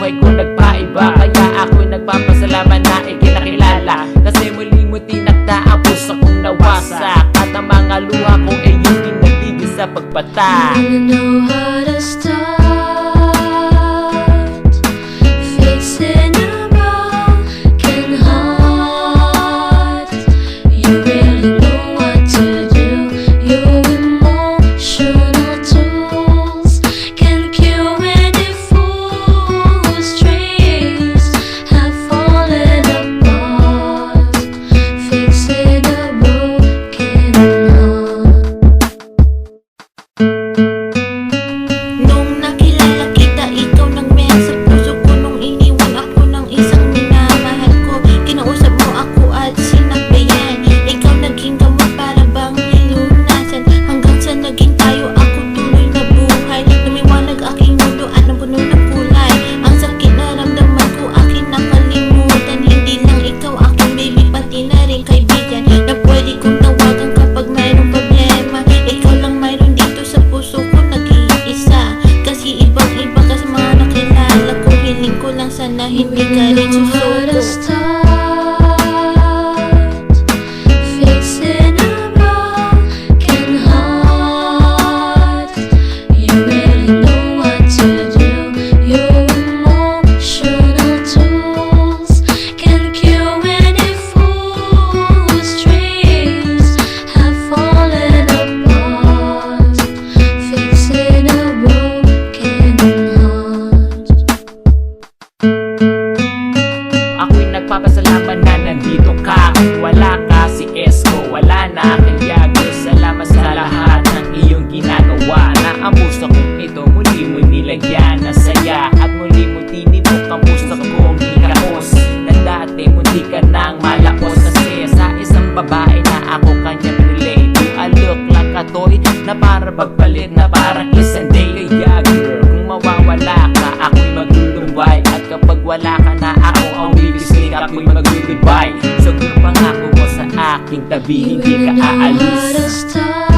buhay ko nagpaiba. Kaya ako'y nagpapasalamat na ikinakilala, kasi muli mo tinakda ang puso kong nawasak, at ang mga luha ko ay yung pinatigil sa pagpata. You know how to start fixing a broken heart. You really know what to do. Your emotional tools can cure any fool whose dreams have fallen apart. Fixing a broken heart. Nung nakilala kita, ikaw nagmehal sa puso ko. Nung iniwan ako ng isang minamahal ko, kinausap mo ako at sinakbayan. Ikaw naging gamot para bang nilunasan, hanggang sa naging tayo, ako tuloy na buhay. Lumiwanag aking mundo at napuno ng kulay. Ang sakit na ramdaman ko, aking nakalimutan. Hindi lang ikaw aking baby, pati na rin kaibigan na pwede kong tawagan kapag mayroong problema. Ikaw lang mayroon dito sa puso ko, nag-iisa. Kasi ibang-iba ka sa mga nakilala ko. Hiling ko lang sana hindi ka rin How to susuko. start fixing a broken heart. You really know what to do. Your emotional tools can cure any fool whose dreams have fallen apart. Fixing a broken heart. Ako'y nagpapasalamat na nandito ka. Wala ka si Esko, wala na Kaliago. Salamat sa lahat ng iyong ginagawa, na ang puso kong ito muli mo nilagyan ng saya, at muli mo tinibok ang puso kong hikaos, na dati munti ka nang malakos. Kasi sa isang babae na ako kanya pinilay, to a look like a toy, na para pagpalit na parang isang day. Kaya girl, kung mawawala ka, ako'y maglulumbay, at kapag wala ka na, ako ang bibisnik, ako'y mag-goodbye. So kung pangako mo sa aking tabi, hindi ka You know how to aalis. start